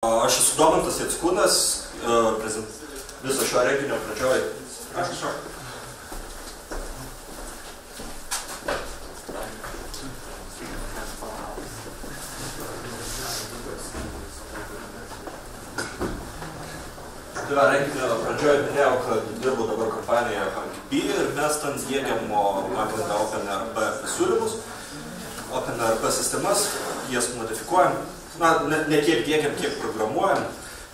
Aš esu Domantas Jackūnas, viso šio renginio pradžioj. Renginio pradžioj minėjau, kad dirbu dabar kompanijoje HankeyBee ir mes ten diegiam pagrindą OpenRP pasiūlymus, OpenRP sistemas, jas modifikuojam. Na, ne tiek diegiam, kiek programuojam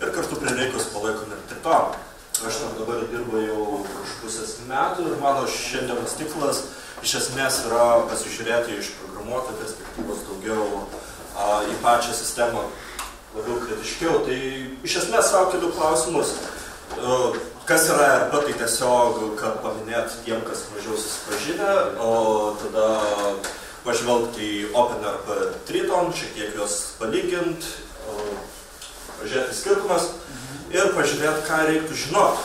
ir kartu prireikus palaikom ir Tritoną. Aš tam dabar dirbu jau už pusės metų ir mano šiandienos tikslas iš esmės yra pasižiūrėti iš programuotojo perspektyvos daugiau į pačią sistemą labiau kritiškiau. Tai iš esmės savo keliu klausimus. Kas yra RP, tai tiesiog, kad paminėt tiem, kas mažiau susipažinę, o tada pažvelgti į OpenRP Triton, šiek tiek juos palygint, pažiūrėti skirtumas ir pažiūrėti, ką reiktų žinoti.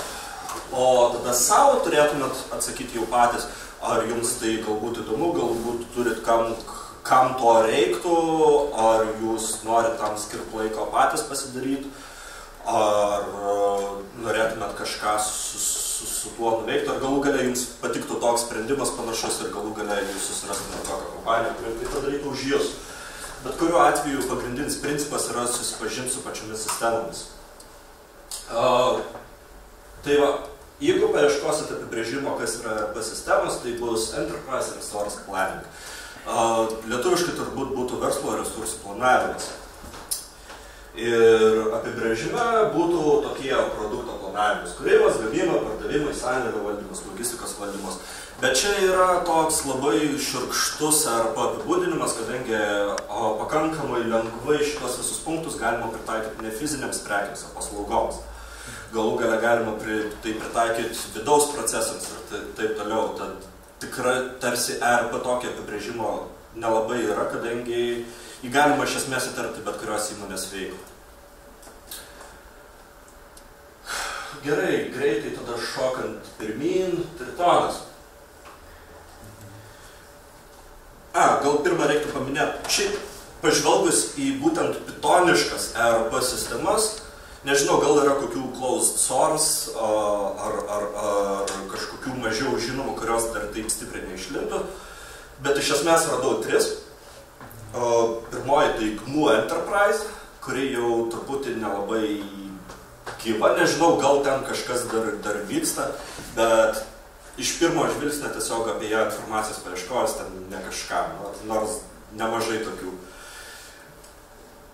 O tada savo turėtumėt atsakyti jau patys, ar jums tai galbūt įdomu, galbūt turit kam to reiktų, ar jūs norit tam skirti laiko patys pasidaryti, ar norėtumėt kažką su tuo nuveikti, ar galų galia jums patiktų toks sprendimas panašus ir galų galia jūs susirastumėte tokią kompaniją, kuri tai padarytų už jūs. Bet kuriuo atveju pagrindinis principas yra susipažinti su pačiomis sistemomis. Tai va, jeigu paieškosit apibrėžimo, kas yra RP sistemos, tai bus Enterprise Resource Planning. Lietuviškai turbūt būtų verslo resursų planavimas. Ir apibrėžime būtų tokie produkto planavimas, kūrimas, gamyba, pardavimai, sandėlio valdymas, logistikos valdymas. Bet čia yra toks labai šiurkštus RP apibūdinimas, kadangi pakankamai lengvai šitos visus punktus galima pritaikyti ne fiziniams prekiams, o paslaugoms. Galų gale galima tai pritaikyti vidaus procesams ir taip toliau. Tad tikrai tarsi RP tokio apibrėžimo nelabai yra, kadangi jį galima iš esmės įtarpti bet kurios įmonės veiklą. Gerai, greitai tada šokant pirmyn, Tritonas. Gal pirmą reiktų paminėti, šiaip pažvelgus į būtent pitoniškas ERP sistemas, nežinau, gal yra kokių closed source ar kažkokių mažiau žinomų, kurios dar taip stipriai neišlintų, bet iš esmės radau 3. Pirmoji tai GNU Enterprise, kuri jau truputį nelabai gyva, nežinau, gal ten kažkas dar vyksta, bet iš pirmo žvilgsnio tiesiog apie ją informacijos paieškojęs ten ne kažką, nors nemažai tokių.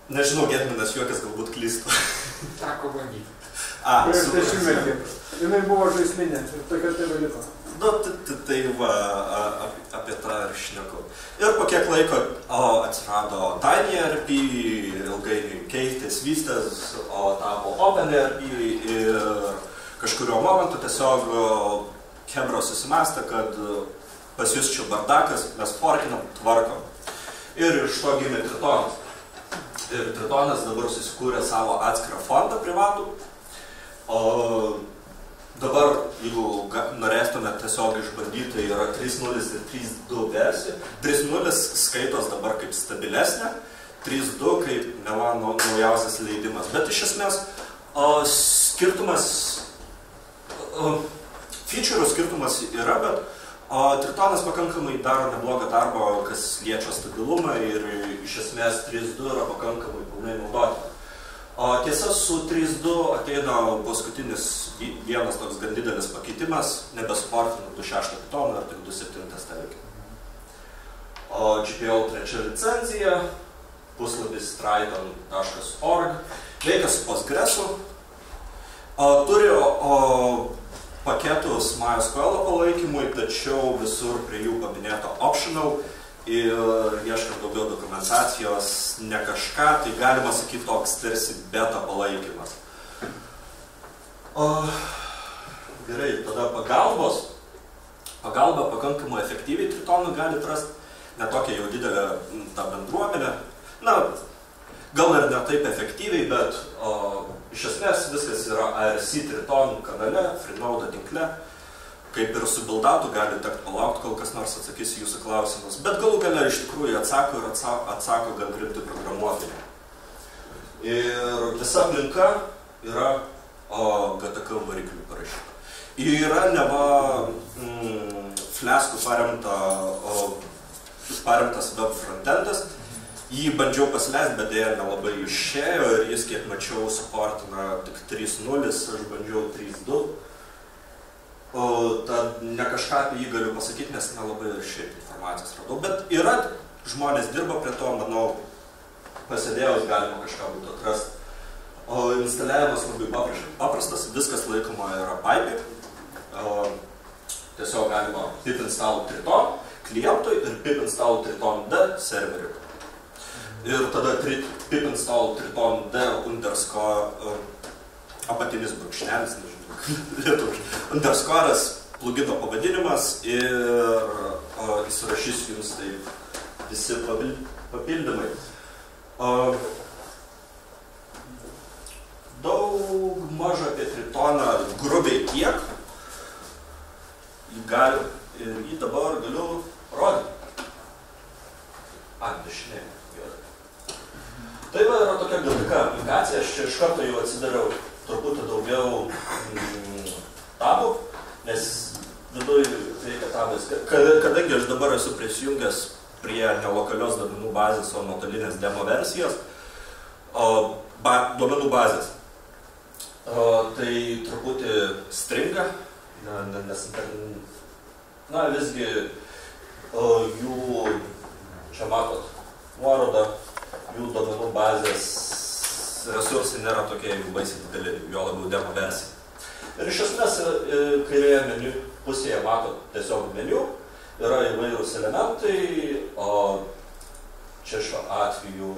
Nežinau, Gedminas juokas galbūt klystų. Teko bandyti. Prieš 10 metų. Jinai buvo žaisminė ir tokia tai valiko. Tai va, apie tą ir šneku. Ir po kiek laiko atsirado TinyRP, ilgainiui keitės, vystės, tapo OpenRP ir kažkurio momentu tiesiog Chebra susimąstė, kad pas jūs čia bardakas, mes forkinam, tvarkom. Ir iš to gimė Tritonas. Ir Tritonas dabar susikūrė savo atskirą fondą privatų. Dabar, jeigu norėstumėte tiesiog išbandyti, tai yra 3.0 ir 3.2 versija. 3.0 skaitos dabar kaip stabilesnė, 3.2 kaip naujausias leidimas. Bet iš esmės skirtumas, feature'ų skirtumas yra, bet Tritonas pakankamai daro neblogą darbą, kas liečia stabilumą ir iš esmės 3.2 yra pakankamai pilnai naudoti. Tiesa, su 3.2 ateina paskutinis vienas toks gan didelis pakeitimas, nebesuportina 2.6 Pythoną ir tik 2.7 teveikia. GPL 3 licenzija, puslapis triton.org, veikia su Postgresu, turi paketus MySQL palaikymui, tačiau visur prie jų paminėta optional ir ieškant daugiau dokumentacijos, ne kažką, tai galima sakyti toks tarsi beta palaikymas. Gerai, tada pagalba pakankamai efektyviai Tritonų gali rasti, ne tokia jau didelė ta bendruomenė. Na, gal ir ne taip efektyviai, bet iš esmės viskas yra ARC Triton kanale, Freenode tinkle. Kaip ir su buildatu gali tekt palaukti, kol kas nors atsakys jūsų klausimus. Bet galų gale iš tikrųjų atsako ir atsako gan rimti programuotojai. Ir visa aplinka yra GTK variklių parašyta. Yra neva Flask'u paremtas web frontendas. Jį bandžiau pasileisti, bet dėja nelabai išėjo ir jis, kiek mačiau, supportina tik 3.0, aš bandžiau 3.2. Tad ne kažką apie jį galiu pasakyti, nes nelabai šiaip informacijos radau. Bet yra, žmonės dirba prie to, manau, pasidėjus galima kažką būtų atrasti. Instaliavimas labai paprastas, viskas laikoma yra pipe. Tiesiog galima pip install Triton klientui ir pip install Triton D serveriui. Ir tada pip install Triton D underscore apatinis brūkšnelis, nežinau, lietuviškai, underscore'as plugino pavadinimas ir įsirašysiu jums taip visi papildymai. Daug maža apie Tritoną grubiai tiek. Ir jį dabar galiu rodyti. Dešinė. Tai va yra tokia GTK aplikacija. Aš čia iš karto jau atsidariau truputį daugiau tabų, nes viduje reikia tabais. Kadangi aš dabar esu prisijungęs prie nelokalios duomenų bazės, o nuotolinės demo versijos, duomenų bazės, tai truputį stringa. Nes, visgi jų, čia matot, nuorodą, jų duomenų bazės resursai nėra tokie jau baisiai dideli, jo labiau demo versija. Ir iš esmės, kairėje meniu pusėje matot tiesiog meniu, yra įvairūs elementai, o čia šiuo atveju,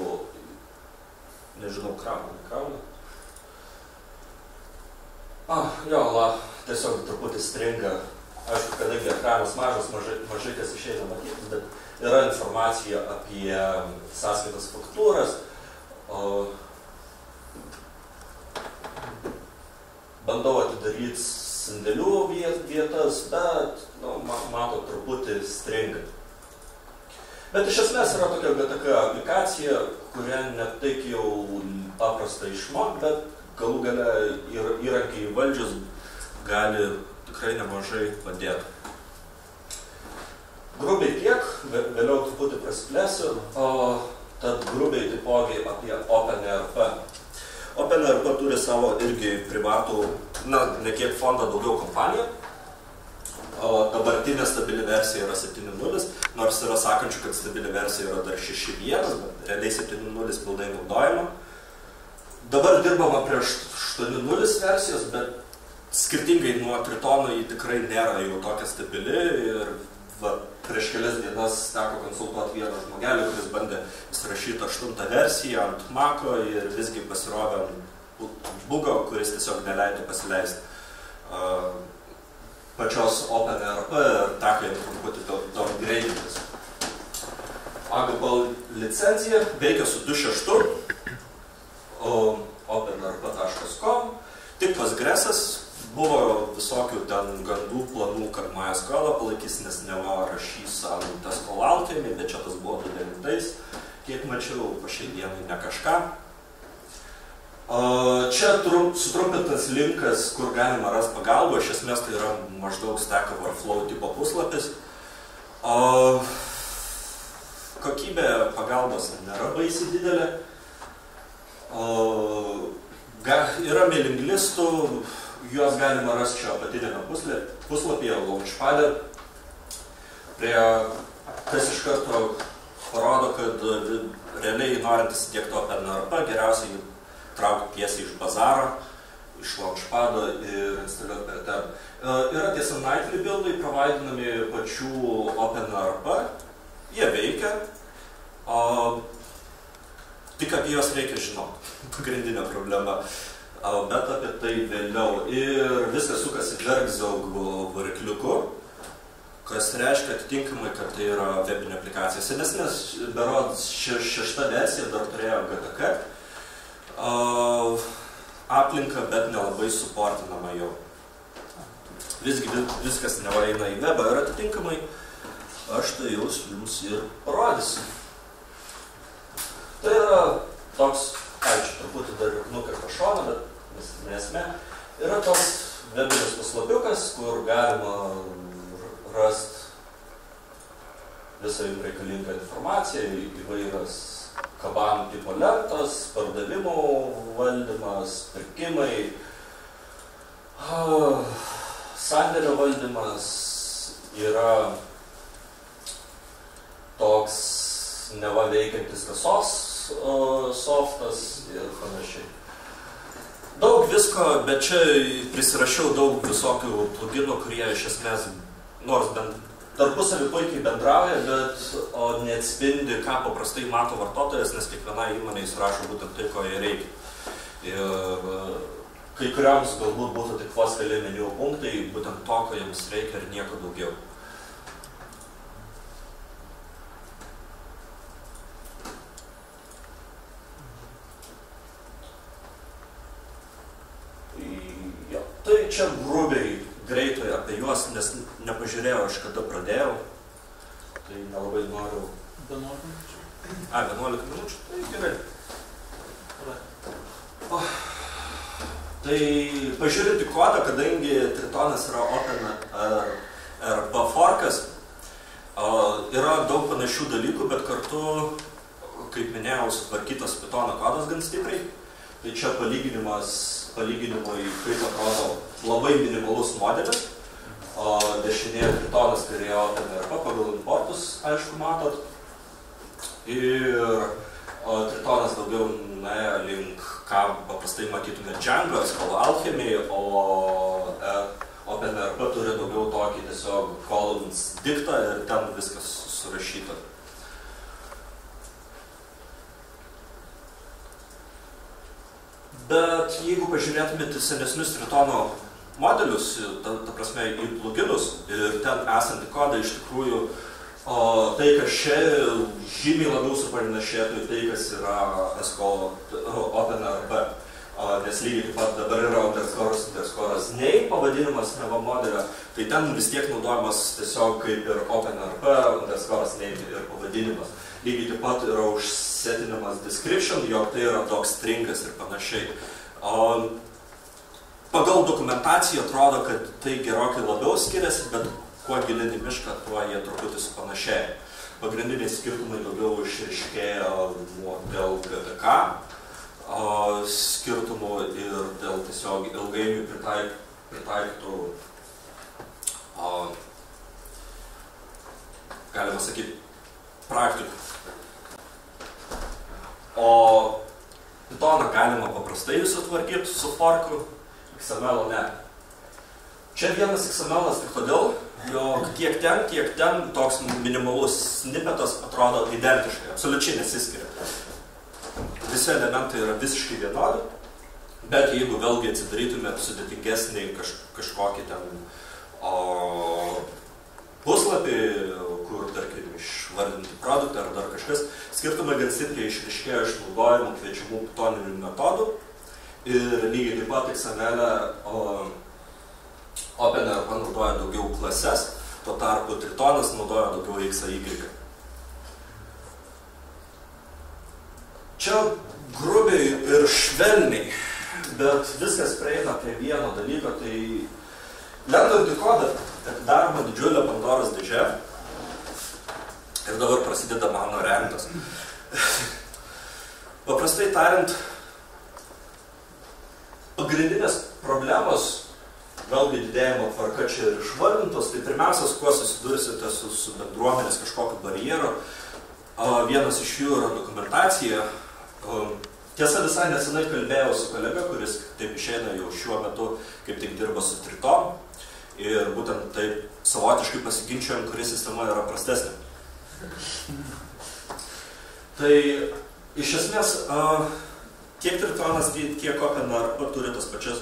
nežinau, krauna. Tiesiog truputį stringa. Aišku, kadangi ekranas mažas, mažai kas išeina matyti, bet yra informacija apie sąskaitas faktūras. Bandau atidaryti sandėlių vietas, bet, mato, truputį stringa. Bet iš esmės yra tokia GTK aplikacija, kurią ne taip jau paprasta išmokti, bet galų gale įrankiai valdžius gali tikrai nemažai padėti. Grubiai tiek, vėliau truputį prasiplėsiu, tad grubiai taipogi apie OpenERP. OpenERP turi savo irgi privatų, ne kiek fondą, daugiau kompaniją. Dabartinė stabili versija yra 7.0, nors yra sakančių, kad stabili versija yra dar 6.1, bet realiai 7.0 pilnai naudojama. Dabar dirbama prie 8.0 versijos, bet skirtingai nuo Tritono jį tikrai nėra jau tokia stabili ir prieš kelias dienas teko konsultuoti vieną žmogelį, kuris bandė įsirašyti 8 versiją ant Maco ir visgi pasirovė bugo, kuris tiesiog neleido pasileisti pačios OpenERP ir teko jam truputį downgradintis. Agapal licenzija veikia su 2.6 openrp.com. Tik Postgres'as, buvo visokių ten gandų planų, kad MySQL palaikys, nes neva rašys ant SQL, bet čia tas buvo 2.9, kiek mačiau, po šiai dienai ne kažką. Čia sutrumpintas linkas, kur galima rasti pagalbą, iš esmės tai yra maždaug Stack Overflow tipo puslapis. Kokybė pagalbos nėra baisiai didelė. Yra mailing listų, juos galima rasti čia apatinėme puslapyje, Launchpad'e. Tas iš karto parodo, kad realiai norintis įdiegti OpenERP, geriausiai traukti tiesiai iš bazaro, iš Launchpad'o ir instaliuoti per ten. Yra tiesa nightly buildai, providinami pačių OpenERP, jie veikia. Tik apie juos reikia žinoti, pagrindinė problema, bet apie tai vėliau. Ir viskas sukasi Bergzog varikliuku, kas reiškia atitinkamai, kad tai yra webinė aplikacija. Senesnės berods 6 versija dar turėjo GTK aplinką, bet nelabai suportinama jau. Visgi viskas neva eina į webą ir atitinkamai aš tai jums ir parodysiu. Tai yra toks, čia reikalinga informacija, įvairios kabam tipo lentos, pardavimo valdymas, pirkimai, sandėlio valdymas, yra toks neva veikiantis kasos softas ir panašiai. Daug visko, bet čia prisirašiau daug visokių pluginų, kurie iš esmės, nors tarpusavį puikiai bendrauja, bet neatspindi, ką paprastai mato vartotojas, nes kiekviena įmonė įsirašo būtent tai, ko jie reikia. Ir kai kuriams galbūt būtų tik vos keli meniu punktai, būtent to, ko jiems reikia ir nieko daugiau. Tai čia grubiai, greitai apie juos, nes nepažiūrėjau aš kada pradėjau, tai nelabai noriu. 11 minučių? 11 minučių, tai gerai. Tai pažiūrėti kodą, kadangi Tritonas yra OpenRP forkas, yra daug panašių dalykų, bet kartu, kaip minėjau, sutvarkytas Pythono kodas gan stipriai. Tai čia palyginimui, kaip atrodo labai minimalus modelis. Dešinėje Tritonas turėjo OpenRP pagal importus, aišku, matot. Ir Tritonas daugiau nuėjo link, ką paprastai matytume Django, Scala Alchemy, o OpenRP turi daugiau tokį tiesiog columns diktą ir ten viskas surašyta. Bet jeigu pažiūrėtumėte senesnius Tritono modelius, ta prasme į pluginus ir ten esantį kodą, iš tikrųjų tai, kas čia žymiai labiau supanašėtų į tai, kas yra OpenRP, nes lygiai taip pat dabar yra underscore'as nei pavadinimas neva modelio, tai ten vis tiek naudojamas tiesiog kaip ir OpenRP, underscore'as nei ir pavadinimas. Lygiai taip pat yra užsetinimas description, jog tai yra toks stringas ir panašiai. Pagal dokumentaciją atrodo, kad tai gerokai labiau skiriasi, bet kuo gilin į mišką, tuo jie truputį supanašėja. Pagrindiniai skirtumai daugiau išryškėja dėl GTK skirtumų ir dėl tiesiog ilgainiui pritaikytų, galima sakyti, praktikų. O Pythoną galima paprastai sutvarkyti su forku, XML ne. Čia vienas XML tik todėl, jog tiek ten toks minimalus snippetas atrodo identiškai, absoliučiai nesiskiria. Visi elementai yra visiškai vienodi, bet jeigu vėlgi atsidarytumėt sudėtingesnį kažkokį ten puslapį, kur, tarkim, išvardinti produktą ar dar kažkas, skirtumai gan stipriai išryškėjo iš naudojimų kviečiamų pythoninių metodų ir lygiai taip pat XML OpenRP naudoja daugiau klases, tuo tarpu Tritonas naudoja daugiau XAY. Čia grubiai ir švelniai, bet viskas prieina prie vieno dalyko, tai lendant į kodą, daroma didžiulė Pandoros dėžė ir dabar prasideda mano rentas. Paprastai tariant, pagrindinės problemos, vėlgi didėjimo tvarka čia ir išvardintos, tai pirmiausia, kuo susidursite su bendruomenės kažkokiu barjeru. Vienas iš jų yra dokumentacija. Tiesa, visai nesenai kalbėjau su kolega, kuris taip išeina jau šiuo metu, kaip tik dirba su Triton. Ir būtent taip savotiškai pasiginčiojom, kuri sistema yra prastesnė. Tai iš esmės tiek Tritonas, tiek OpenRP turi tas pačias,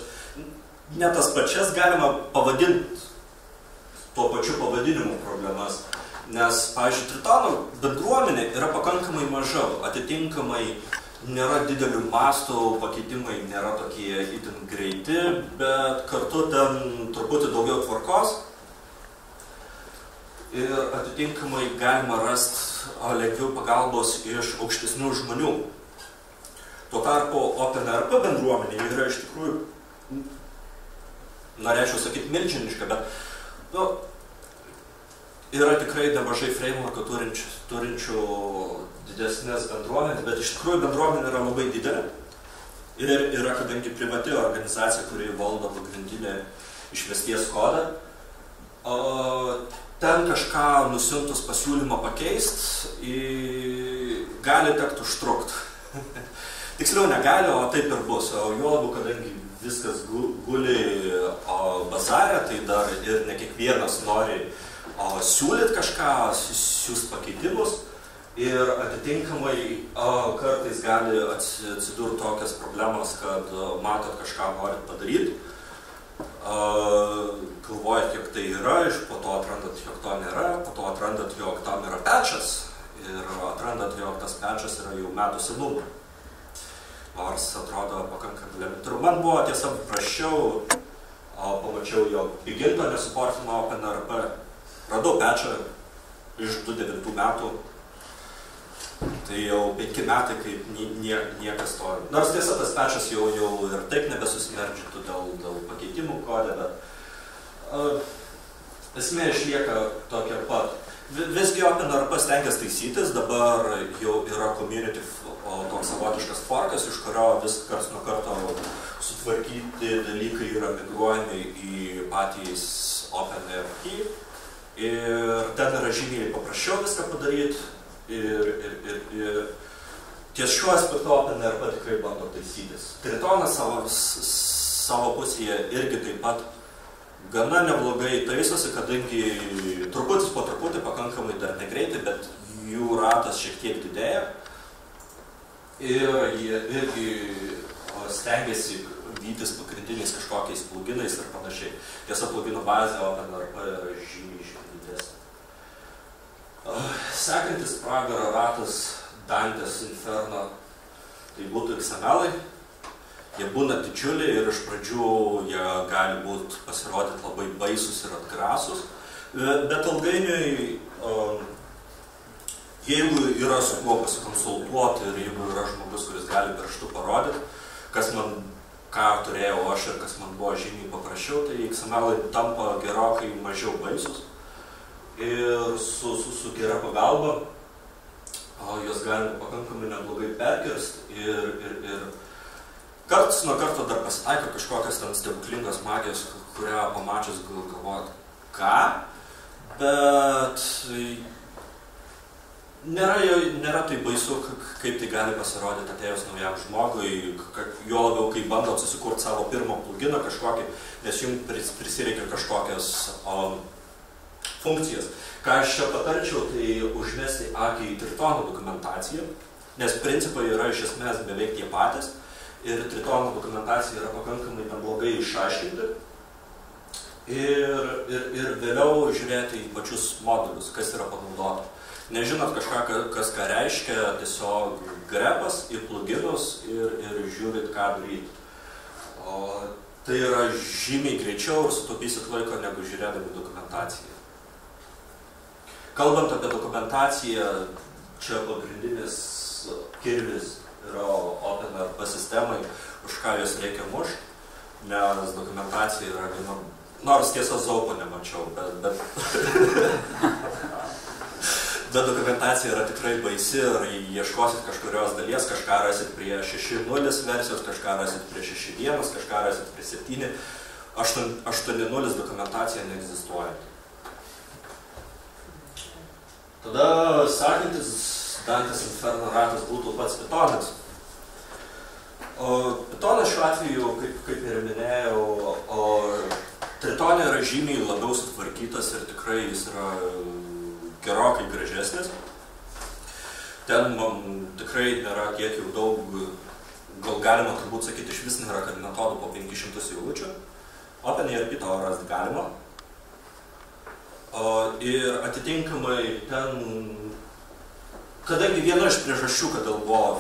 ne tas pačias galima pavadinti tuo pačiu pavadinimu problemas. Nes, pavyzdžiui, Tritono bendruomenė yra pakankamai maža, atitinkamai nėra didelių mastų, pakeitimai nėra tokie itin greiti, bet kartu ten truputį daugiau tvarkos ir atitinkamai galima rasti lengviau pagalbos iš aukštesnių žmonių. Tuo tarpu OpenRP bendruomenė yra iš tikrųjų, norėčiau sakyti, milžiniška, bet yra tikrai nemažai frameworkų turinčių didesnės bendruomenės, bet iš tikrųjų bendruomenė yra labai didelė. Ir yra, kadangi privati organizacija, kuri valdo pagrindinę išvesties kodą, ten kažką nusiuntus pasiūlymą pakeist, gali tekti užtrukti. Tiksliau negali, o taip ir bus. O juo labiau, kadangi viskas guli bazare, tai dar ir ne kiekvienas nori siūlyt kažką, siūst pakeitimus. Ir atitinkamai kartais gali atsidurti tokias problemas, kad matot kažką norit padaryti, galvojat, jog tai yra, po to atrandat, jog to nėra, po to atrandat, jog tam yra patchas ir atrandat, jog tas patchas yra jau metų senumo. Nors atrodo pakankamai elementaru. Man buvo tiesa prašiau, pamačiau, jog Piginto nesuportino OpenRP, radau patchą iš 2009 metų. Tai jau 5 metai, kaip niekas to. Nors tiesa, tas patchas jau ir taip nebesusimerdžytų dėl pakeitimų kode, bet esmė išlieka tokia pat. Visgi OpenRP stengiasi taisytis, dabar jau yra community toks savotiškas forkas, iš kurio vis karts nuo karto sutvarkyti dalykai yra migruojami į patys OpenRP. Ir ten yra žymiai paprasčiau viską padaryti. Ir ties šiuo aspektu OpenRP tikrai bando taisytis. Tritonas savo pusėje irgi taip pat gana neblogai taisosi, kadangi truputis po truputį, pakankamai dar negreitai, bet jų ratas šiek tiek didėja. Ir jie irgi stengiasi vytis pagrindiniais kažkokiais pluginais ir panašiai. Tiesa, pluginų bazė OpenRP yra žymiai didesnė. Sekantis pragaro ratas Dante's Inferno, tai būtų XML-ai. Jie būna didžiuliai ir iš pradžių jie gali būti pasirodyti labai baisus ir atgrasus, bet ilgainiui, jeigu yra su kuo pasikonsultuoti ir jeigu yra žmogus, kuris gali pirštu parodyti, ką turėjau aš ir kas man buvo žymiai paprasčiau, tai XML-ai tampa gerokai mažiau baisus. Ir su gera pagalba jos galima pakankamai neblogai perkirsti ir karts nuo karto dar pasitaiko kažkokias ten stebuklingos magijos, kurią pamačius galvojat, ką, bet nėra tai baisu, kaip tai gali pasirodyti atėjus naujam žmogui, jo labiau, kai bandot susikurti savo pirmą pluginą kažkokį, nes jums prisireikia kažkokias funkcijas. Ką aš čia patarčiau, tai užmesti akį į Tritono dokumentaciją, nes principai yra iš esmės beveik tie patys ir Tritono dokumentacija yra pakankamai neblogai išaiškinti ir vėliau žiūrėti į pačius modulius, kas yra panaudota. Nežinot kažką, kas ką reiškia, tiesiog grepas į pluginus ir žiūrit, ką daryti. Tai yra žymiai greičiau ir sutaupysit laiko, negu žiūrėdami dokumentaciją. Kalbant apie dokumentaciją, čia pagrindinis kirvis yra OpenRP sistemai, už ką jos reikia mušti, nes dokumentacija yra gana, nors tiesa Zaupo nemačiau, bet dokumentacija yra tikrai baisi ir ieškosit kažkurios dalies, kažką rasit prie 6.0 versijos, kažką rasit prie 6.1, kažką rasit prie 7, 8.0 dokumentacija neegzistuoja. Tada sekantis Dante's Inferno ratas būtų pats Pythonas. Pythonas šiuo atveju, kaip ir minėjau, Tritone yra žymiai labiau sutvarkytas ir tikrai jis yra gerokai gražesnis. Ten tikrai nėra tiek jau daug, gal galima turbūt sakyti, iš vis nėra, kad metodų po 500 eilučių. OpenRP to rasti galima. Ir atitinkamai ten, kadangi viena iš priežasčių, kodėl buvo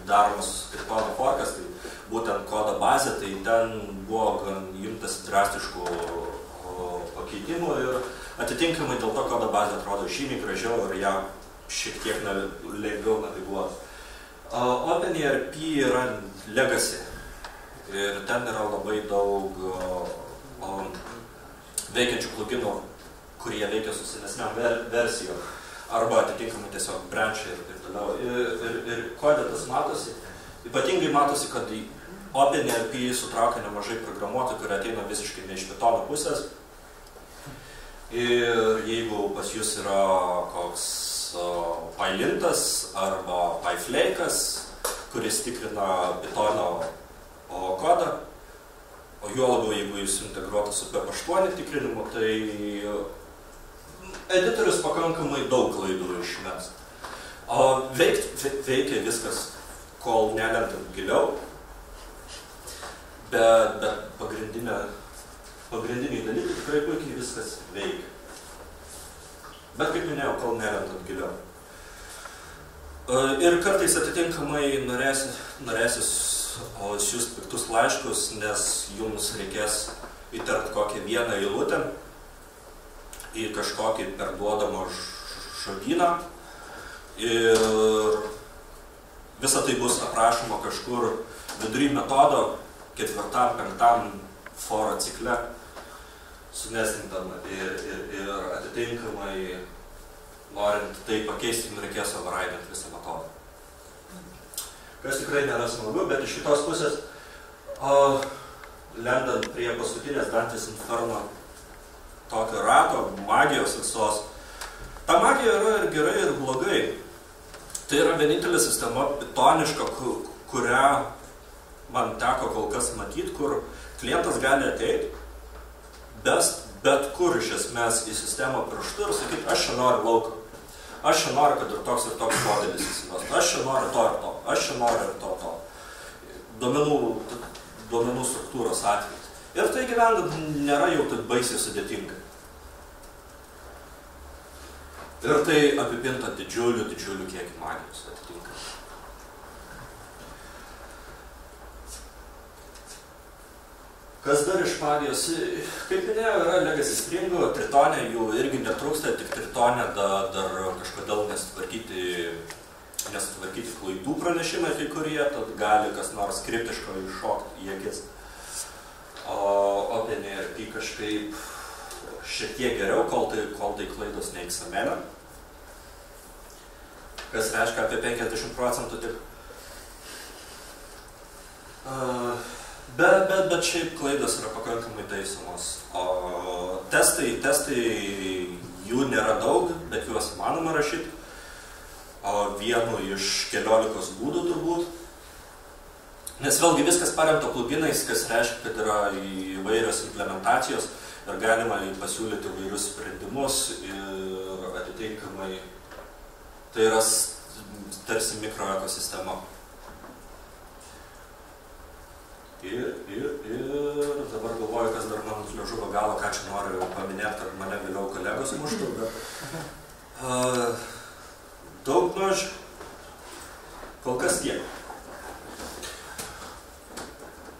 daromas Tritono forkas, tai būtent kodo bazė, tai ten buvo gan imtas drastiškų pakeitimų ir atitinkamai dėl to kodo bazė atrodo žymiai gražiau ir ją šiek tiek lengviau naviguoti. OpenRP yra legacy ir ten yra labai daug veikiančių pluginų, kurie veikia su senesniam versijom, arba atitinkamai tiesiog branchai ir toliau. Ir kode tas matosi, ypatingai matosi, kad OpenRP sutraukia nemažai programuotojų, kurie ateina visiškai ne iš Python pusės. Ir jeigu pas jūs yra koks PyLintas arba PyFlake'as, kuris tikrina Pythono kodą, o juo labiau, jeigu jūs integruotas su PEP8 tikrinimu, tai editorius pakankamai daug klaidų išmes. Veikia viskas, kol nelentant giliau, bet pagrindiniai dalykai tikrai puikiai viskas veikia. Bet kaip minėjau, kol nelentant giliau. Ir kartais atitinkamai norėsis siųsti piktus laiškus, nes jums reikės įtart kokią vieną eilutę į kažkokį perduodamą žodyną ir visa tai bus aprašoma kažkur vidury metodo 4-5 foro cikle sunesintama ir atitinkamai norint tai pakeisti, jums reikės overridinti visą metodą. Kas tikrai nėra smagu, bet iš kitos pusės, lendant prie paskutinės Dante's Inferno tokio rato, magijos visos, ta magija yra ir gerai, ir blogai. Tai yra vienintelė sistema pitoniška, kurią man teko kol kas matyti, kur klientas gali ateiti, bet kur iš esmės į sistemą pirštu ir sakyti, aš čia noriu lauką. Aš čia noriu, kad ir toks modelis įsivestų. Aš čia noriu to ir to. Aš čia noriu ir to. Duomenų struktūros atvejais. Ir tai gyvendant nėra jau taip baisiai sudėtinga. Ir tai apipinta didžiuliu kiekį magijos atitinka. Kas dar iš magijos? Kaip minėjau, yra Legacy Springų, Tritone jų irgi netrūksta, tik Tritone dar kažkodėl nesutvarkyti klaidų pranešimai kai kurie, tad gali kas nors skriptiško iššokti į akis. O OpenRP kažkaip šiek tiek geriau, kol tai klaidos ne XML, kas reiškia apie 50% tik. Bet šiaip klaidos yra pakankamai taisomos. O testai jų nėra daug, bet juos įmanoma rašyti. Vienu iš 15 būdų turbūt. Nes vėlgi viskas paremta pluginais, kas reiškia, kad yra įvairios implementacijos ir galima pasiūlyti įvairius sprendimus ir atitinkamai tai yra tarsi mikroekosistema. Ir dabar galvoju, kas dar man liežuvo galo, ką čia noriu paminėti, kad mane vėliau kolegos muštų, bet daugmaž kol kas tiek.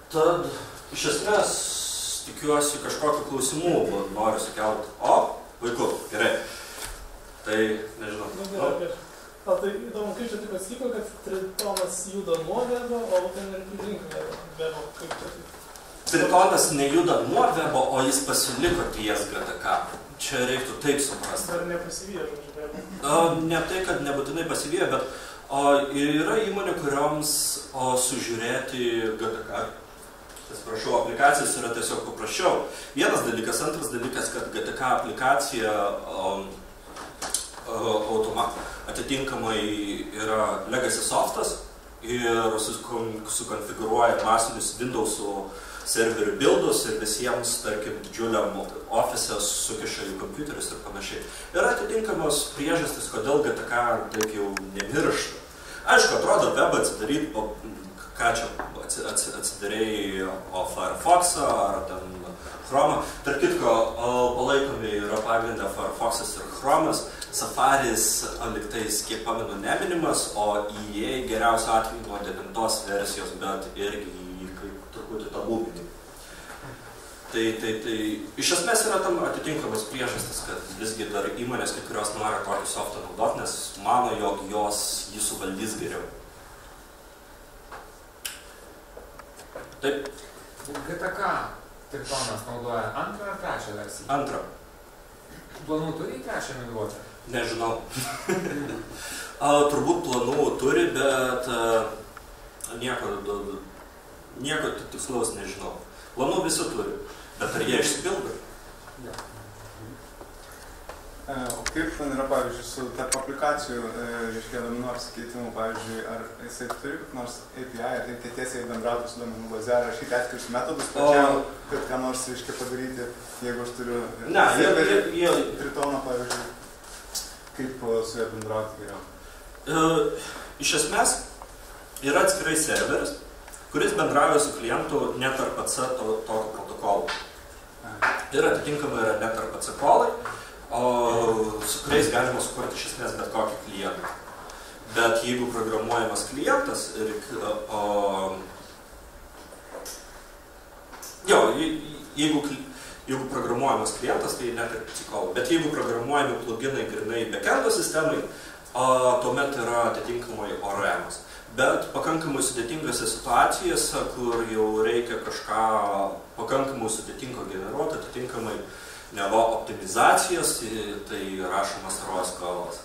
Tad iš esmės tikiuosi kažkokių klausimų, noriu sukelti. Puiku, gerai. Tai nežinau. Tai įdomu, kaip čia taip atsitiko, kad Tritonas juda nuo webo, o OpenRP link webo. Tritonas nejuda nuo webo, o jis pasiliko ties GTK. Čia reiktų taip suprasti. Ar nepasivyja, žodžiu, webo? Ne tai, kad nebūtinai pasivyja, bet yra įmonių, kurioms sužiūrėti GTK. Atsiprašau, aplikacijas yra tiesiog paprasčiau. Vienas dalykas, antras dalykas, kad GTK aplikacija atitinkamai yra legacy softas ir sukonfigūruoja masinius Windows'ų serverių buildus ir visiems, tarkim, didžiuliam office sukiša į kompiuterius ir panašiai. Yra atitinkamos priežastys, kodėl GTK taip jau nemiršta. Aišku, atrodo, webą atsidaryti, ką čia atsidarėjai Firefox'ą ar ten Chromą. Tarp kitko, palaikomi yra pagrindę Firefox'as ir Chromas. Safaris liktais, kiek pamenu, neminimas, o EA geriausiu atveju nuo 9 versijos, bet irgi truputį tabūbinį. Tai iš esmės yra tam atitinkamas priežastis, kad visgi dar įmonės, kai kurios nori tokį softą naudoti, nes mano, jog jos jį suvaldys geriau. Taip. GTK Tritonas naudoja antrą ar trečią versiją? Antrą. Planų turi į trečią migruotę? Nežinau. Turbūt planų turi, bet nieko tikslaus nežinau. Planų visi turi, bet ar jie išsipildo? O kaip ten yra, pavyzdžiui, su tarp aplikacijų, reiškia, duomenų apsikeitimu, pavyzdžiui, ar jisai turi kaip nors API, ar reikia tiesiai bendrauti su duomenų baze, ar rašyti atskirius metodus pačiam, kad ką nors, reiškia, padaryti, jeigu aš turiu Tritoną, pavyzdžiui, kaip su juo bendrauti geriau? Iš esmės, yra atskirai serveris, kuris bendrauja su klientu net ar PC tokio protokolo. Ir atitinkamai yra net ar PC kolai, su kuriais galima sukurti iš esmės bet kokį klientą. Bet jeigu programuojamas klientas, jeigu programuojamas klientas, tai net ir psikolai. Bet jeigu programuojami pluginai grinai backendo sistemai, tuomet yra atitinkamai ORM-as. Bet pakankamai sudėtingose situacijose, kur jau reikia kažką pakankamai sudėtingo generuoti, atitinkamai neva optimizacijas, tai rašomas ROS kodas.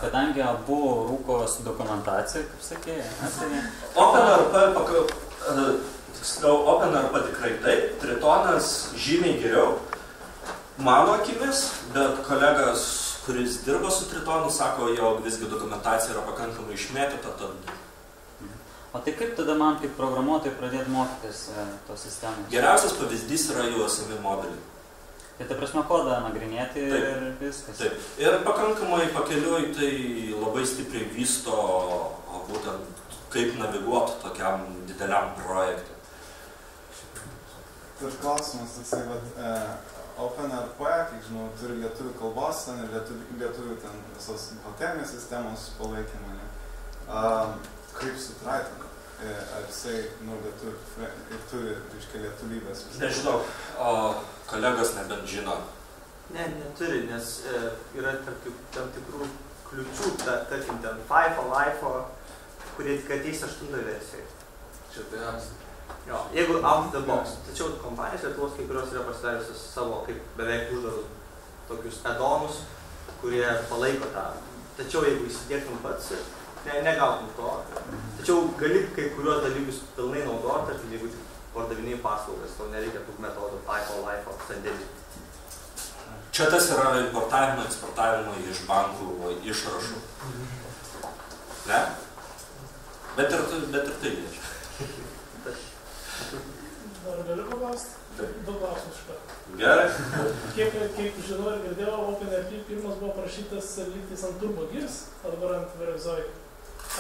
Kadangi abu rūko su dokumentacija, kaip sakėjai, OpenRP tikrai taip, Tritonas žymiai geriau, mano akimis, bet kolegas, kuris dirba su Tritonu, sako, jog visgi dokumentacija yra pakankamai išmėtyta. O tai kaip tada man kaip programuotojai pradėti mokytis tos sistemos? Geriausias pavyzdys yra jų esami modeliai. Tai ta prasme kodą nagrinėti ir viskas. Taip. Ir pakankamai pakeliui tai labai stipriai vysto būtent kaip naviguoti tokiam dideliam projektui. Tas klausimas, OpenRP, kiek žinau, turi lietuvių kalbos ten ir lietuvių ten visos buhalterinės sistemos palaikymą. Kaip su Triton? Ar jisai turi, reiškia, lietuvybės? Nežinau, kolegos nebent žino. Ne, neturi, nes yra tam tikrų kliučių, tarkim, ten FIFO, LIFO, kurie tik ateis 8 versijai. Čia tai apsi. Jo, jeigu out the box. Tačiau kompanijos Lietuvos kai kurios yra pasileidusios savo kaip beveik uždarus tokius add-onus, kurie palaiko tą. Tačiau jeigu įsidėtum pats, negautum to. Tačiau gali kai kuriuos dalykus pilnai naudoti, tarkim, jeigu pardavinėjai paslaugas, tau nereikia tų metodų FIFO, LIFO, sandėlį. Čia tas yra importavimo, eksportavimo iš bankų išrašų. Ne? Bet ir tai liečia. Dar galiu paklausti? Du klausimus iš karto. Gerai. Kiek žinau ir girdėjau, OpenRP pirmas buvo parašytas lygtais ant Turbo Gears, o dabar ant Verizoi.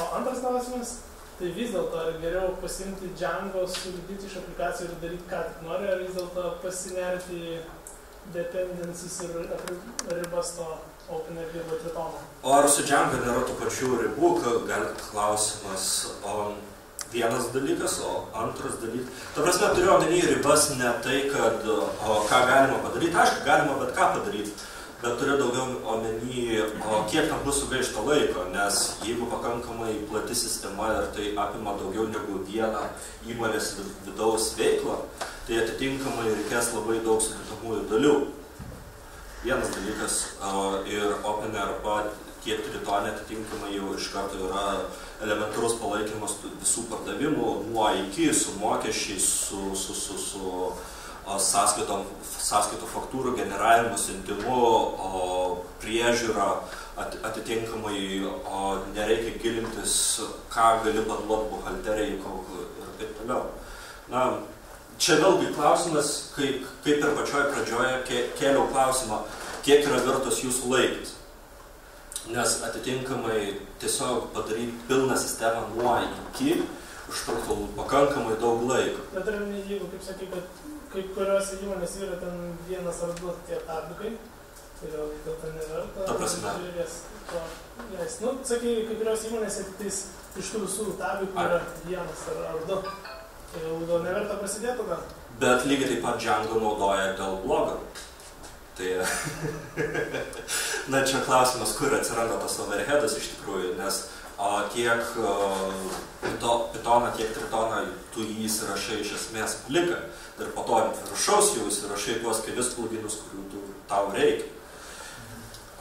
O antras klausimas, tai vis dėlto ar geriau pasiimti Django, sulipdyti iš aplikacijų ir daryti ką tik nori, ar vis dėlto pasinerti į dependencies ir ribas to OpenRP arba Tritono? O ar su Django nėra tų pačių ribų, gal klausimas vienas dalykas, o antras dalykas. Ta prasme, turiu omeny ribas ne tai, kad ką galima padaryti, aišku, galima bet ką padaryti, bet turiu daugiau omeny, kiek tam bus sugaišta laiko, nes jeigu pakankamai plati sistema ir tai apima daugiau negu vieną įmonės vidaus veiklą, tai atitinkamai reikės labai daug sudėtamųjų dalių. Vienas dalykas ir OpenRP tiek Tritone atitinkamai jau iš karto yra elementarus palaikymas visų pardavimų, nuo iki, su mokesčiais, su sąskaitų faktūrų generavimu, siuntimu, priežiūra, atitinkamai nereikia gilintis, ką gali paduoti buhalterijai ir taip toliau. Na, čia vėlgi klausimas, kaip ir pačioje pradžioje kėliau klausimą, kiek yra vertos jūsų laikas. Nes atitinkamai tiesiog padaryti pilną sistemą nuo iki užtruktų pakankamai daug laiko. Bet ar jeigu, kaip sakai, kad kai kuriuose įmonės yra ten vienas ar du tie tabikai, tai gal dėl to neverta. Ta prasme. Nu, sakai, kai kurios įmonėse tiktais iš tų visų tabikų yra vienas ar du. Tai jau neverta prasidėtų gal? Bet lygiai taip pat Django naudoja dėl blogo. Tai Na, čia klausimas, kur atsiranda tas overheadas iš tikrųjų, nes tiek Pythoną, tiek Tritoną tu jį įsirašai iš esmės pliką ir po to ant viršaus jau įsirašai tuos kelis pluginus, kurių tau reikia.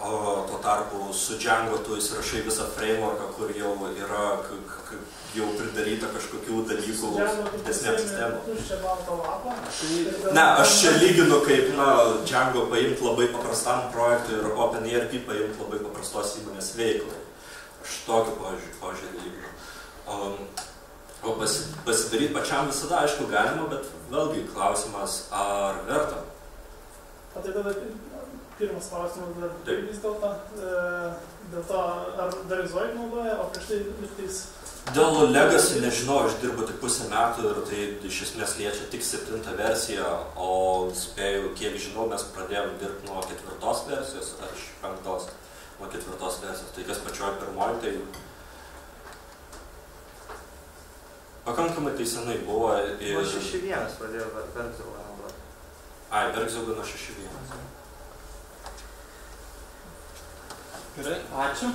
Tuo tarpu su Django tu įsirašai visą frameworką, kur jau yra jau pridaryta kažkokių dalykų didesnėm sistemom. Ne, aš čia lyginu kaip Django paimti labai paprastam projektui ir OpenERP paimti labai paprastos įmonės veiklai. Aš tokį požiūrį lyginu. O pasidaryti pačiam visada, aišku, galima, bet vėlgi klausimas, ar verta. O tai tada pirmas klausimas dar vis dėl to, ar dar Zoid naudoja, o prieš tai lygtais... Dėl Legacy nežinau, aš dirbu tik pusę metų ir tai iš esmės liečia tik 7 versiją, o spėjau, kiek žinau, mes pradėjom dirbti nuo 4 versijos, ar iš 5 nuo 4 versijos, tai kas pačioj pirmoji, tai pakankamai tai senai buvo ir... Nuo 6.1 pradėjo Bergzogą naudoti. Ai, Bergzogą nuo 6.1. Gerai, ačiū.